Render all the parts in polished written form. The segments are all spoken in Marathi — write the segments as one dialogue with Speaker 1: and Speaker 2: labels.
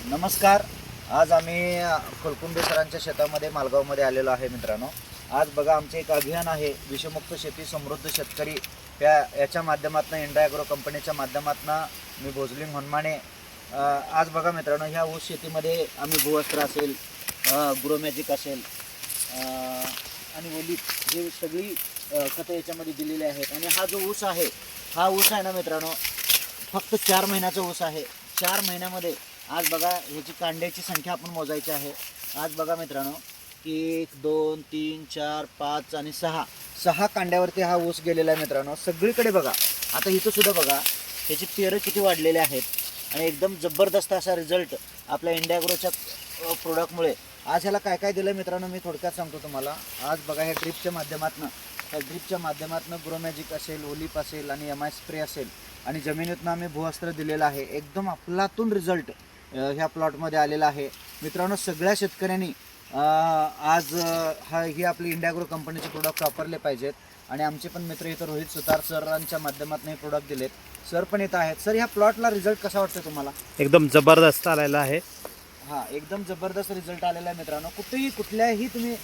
Speaker 1: नमस्कार. आज आम्ही कुलकुंबे सरांच्या शेतामध्ये मालगावमध्ये आलेलो आहे मित्रांनो. आज बघा आमचे एक अभियान आहे विषमुक्त शेती समृद्ध शेतकरी याच्या माध्यमातून इंडा ॲग्रो कंपनीच्या माध्यमातून मी भोजलिंग होनमाने आज बघा मित्रांनो ह्या ऊस शेतीमध्ये आम्ही भूवस्त्र असेल ग्रोमॅजिक असेल आणि ओलिप हे सगळी खतं याच्यामध्ये दिलेली आहेत. आणि हा जो ऊस आहे ना मित्रांनो फक्त 4 महिन्याचा ऊस आहे. 4 महिन्यामध्ये आज बघा ह्याची कांड्याची संख्या आपण मोजायची आहे. आज बघा मित्रांनो की 1 2 3 4 5 आणि 6 कांड्यावरती हा ऊस गेलेला आहे मित्रांनो. सगळीकडे बघा आता इथं सुद्धा बघा ह्याची पेरं किती वाढलेले आहेत आणि एकदम जबरदस्त असा रिझल्ट आपल्या इंडा ॲग्रोच्या प्रोडक्टमुळे. आज ह्याला काय काय दिलं मित्रांनो मी थोडक्यात सांगतो तुम्हाला. आज बघा ह्या ड्रिपच्या माध्यमातून ग्रोमॅजिक असेल ओलिप असेल आणि MI स्प्रे असेल आणि जमिनीतून आम्ही भूवस्त्र दिलेलं आहे. एकदम अफलातून रिझल्ट ह्या प्लॉटमध्ये आलेला आहे मित्रांनो. सगळ्या शेतकऱ्यांनी आज ही आपली इंडा ॲग्रो कंपनीचे प्रोडक्ट वापरले पाहिजेत. आणि आमचे पण मित्र इथं रोहित सुतार सरांच्या माध्यमातून हे प्रोडक्ट दिलेत. सर पण इथं आहेत. सर ह्या प्लॉटला रिझल्ट कसा वाटतो तुम्हाला?
Speaker 2: एकदम जबरदस्त आलेला आहे.
Speaker 1: एकदम जबरदस्त रिझल्ट आलेला आहे मित्रांनो. कुठल्याही तुम्ही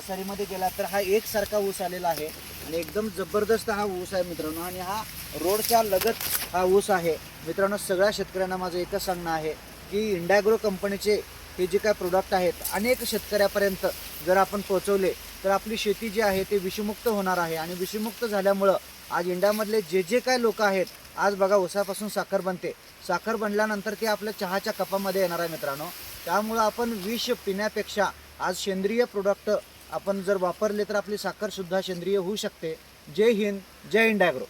Speaker 1: सरीमध्ये गेलात तर हा एकसारखा ऊस आलेला आहे आणि एकदम जबरदस्त हा ऊस आहे मित्रांनो. आणि हा रोडच्या लगत हा ऊस आहे मित्रांनो. सगळ्या शेतकऱ्यांना माझं एकच सांगणं आहे की इंडा ॲग्रो कंपनीचे हे जे काय प्रोडक्ट आहेत अनेक शेतकऱ्यापर्यंत जर आपण पोहोचवले तर आपली शेती जी आहे ते विषमुक्त होणार आहे. आणि विषमुक्त झाल्यामुळं आज इंडियामधले जे काय लोक आहेत आज बघा ऊसापासून साखर बनते. साखर बनल्यानंतर ती आपल्या चहाच्या कपामध्ये येणार आहे मित्रांनो. त्यामुळं आपण विष पिण्यापेक्षा आज सेंद्रिय प्रोडक्ट आपण जर वापरले तर आपली साखरसुद्धा सेंद्रिय होऊ शकते. जय हिंद, जय इंडा ॲग्रो.